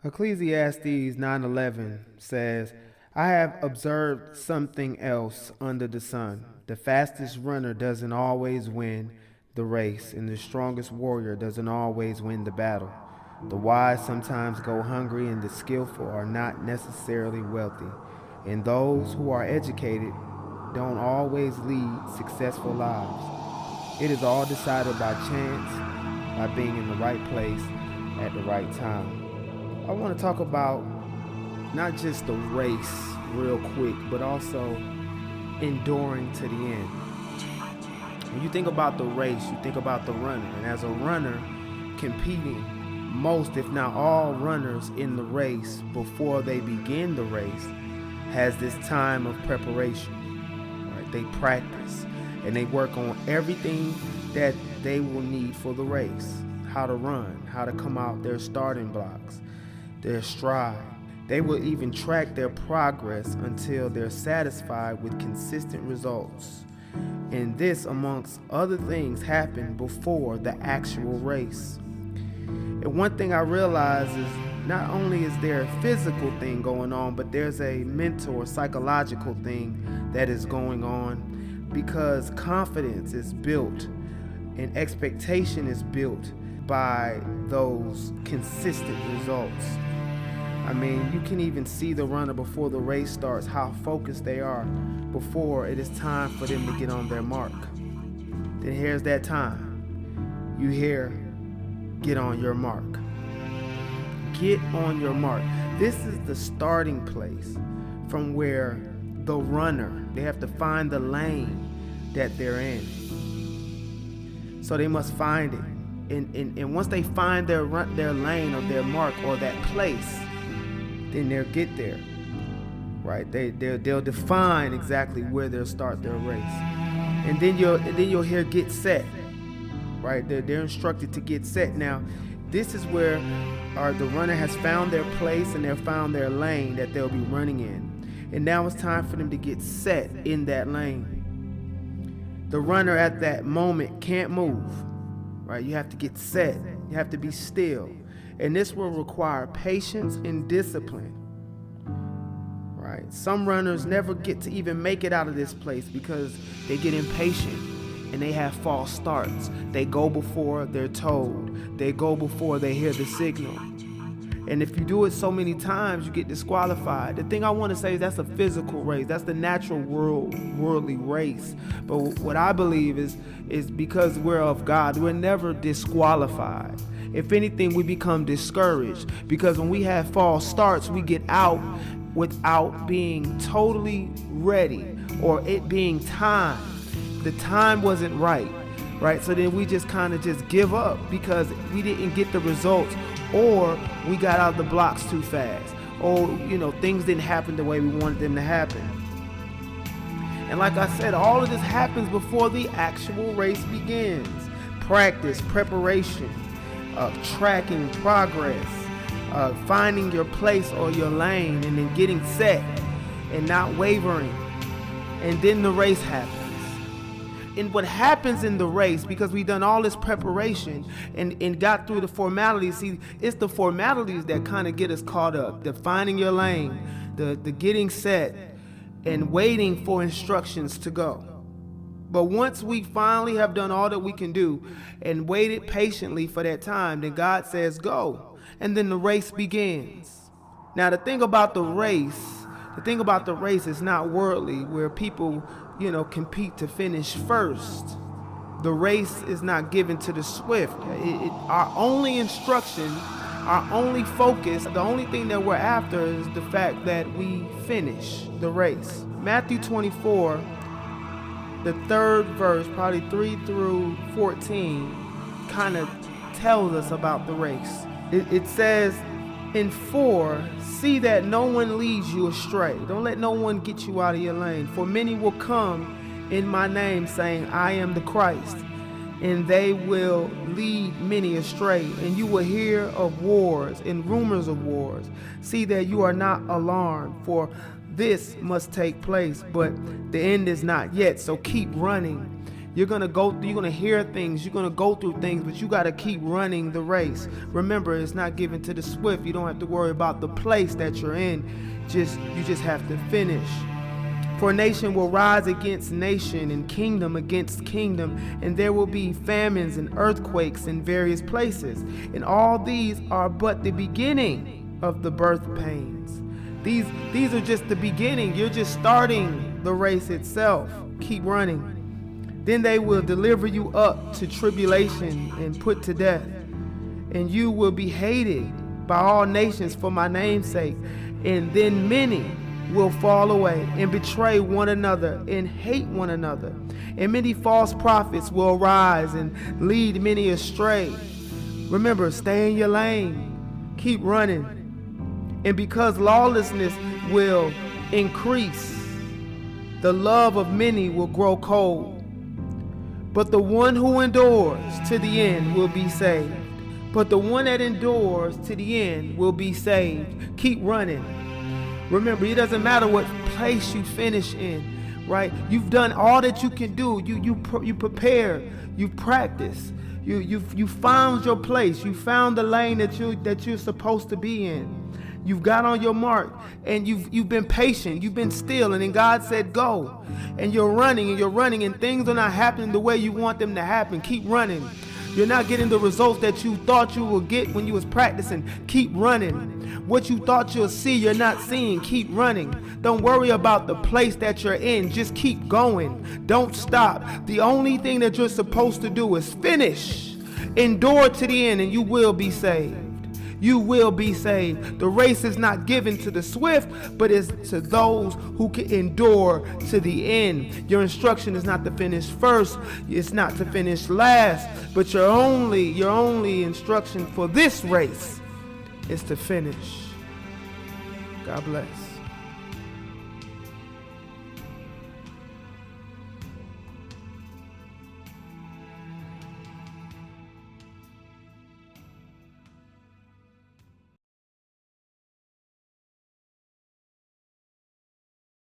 Ecclesiastes 9:11 says, I have observed something else under the sun. The fastest runner doesn't always win the race, and the strongest warrior doesn't always win the battle. The wise sometimes go hungry, and the skillful are not necessarily wealthy. And those who are educated don't always lead successful lives. It is all decided by chance, by being in the right place at the right time. I want to talk about not just the race real quick, but also enduring to the end. When you think about the race, you think about the runner. And as a runner, competing, most, if not all runners in the race before they begin the race has this time of preparation. Right? They practice and they work on everything that they will need for the race. How to run, how to come out their starting blocks, their stride. They will even track their progress until they're satisfied with consistent results. And this, amongst other things, happen before the actual race. And one thing I realize is not only is there a physical thing going on, but there's a mental or psychological thing that is going on, because confidence is built and expectation is built by those consistent results. I mean, you can even see the runner before the race starts, how focused they are before it is time for them to get on their mark. Then here's that time. You hear, get on your mark. Get on your mark. This is the starting place from where the runner, they have to find the lane that they're in. So they must find it. And once they find their lane or their mark or that place, then they'll get there, right? They'll define exactly where they'll start their race, and then you'll hear get set, right? They're instructed to get set. Now, this is where the runner has found their place and they've found their lane that they'll be running in, and now it's time for them to get set in that lane. The runner at that moment can't move, right? You have to get set. You have to be still. And this will require patience and discipline, right? Some runners never get to even make it out of this place because they get impatient and they have false starts. They go before they're told. They go before they hear the signal. And if you do it so many times, you get disqualified. The thing I want to say is that's a physical race. That's the natural worldly race. But what I believe is because we're of God, we're never disqualified. If anything, we become discouraged, because when we have false starts, we get out without being totally ready or it being time. The time wasn't right? So then we just kind of just give up because we didn't get the results, or we got out of the blocks too fast, or things didn't happen the way we wanted them to happen. And like I said, all of this happens before the actual race begins. Practice, preparation, tracking progress, finding your place or your lane, and then getting set and not wavering. And then the race happens. And what happens in the race, because we've done all this preparation and got through the formalities, see, it's the formalities that kind of get us caught up. The finding your lane, the getting set, and waiting for instructions to go. But once we finally have done all that we can do and waited patiently for that time, then God says go. And then the race begins. Now the thing about the race is not worldly, where people, compete to finish first. The race is not given to the swift. Our only instruction, our only focus, the only thing that we're after is the fact that we finish the race. Matthew 24, the third verse, probably 3 through 14, kind of tells us about the race. It says in 4, see that no one leads you astray. Don't let no one get you out of your lane. For many will come in my name saying, I am the Christ, and they will lead many astray. And you will hear of wars and rumors of wars. See that you are not alarmed, for this must take place, but the end is not yet. So keep running. You're gonna hear things, you're gonna go through things, but you gotta keep running the race. Remember, it's not given to the swift. You don't have to worry about the place that you're in. You just have to finish. For nation will rise against nation, and kingdom against kingdom, and there will be famines and earthquakes in various places. And all these are but the beginning of the birth pains. These are just the beginning. You're just starting the race itself. Keep running. Then they will deliver you up to tribulation and put to death. And you will be hated by all nations for my name's sake. And then many will fall away and betray one another and hate one another. And many false prophets will arise and lead many astray. Remember, stay in your lane. Keep running. And because lawlessness will increase, the love of many will grow cold. But the one who endures to the end will be saved. But the one that endures to the end will be saved. Keep running. Remember, it doesn't matter what place you finish in, right? You've done all that you can do. You prepared. You practiced. You found your place. You found the lane that you're supposed to be in. You've got on your mark, and you've been patient. You've been still, and then God said go. And you're running, and things are not happening the way you want them to happen. Keep running. You're not getting the results that you thought you would get when you was practicing. Keep running. What you thought you'll see, you're not seeing. Keep running. Don't worry about the place that you're in. Just keep going. Don't stop. The only thing that you're supposed to do is finish. Endure to the end, and you will be saved. You will be saved. The race is not given to the swift, but it's to those who can endure to the end. Your instruction is not to finish first. It's not to finish last. But your only instruction for this race is to finish. God bless.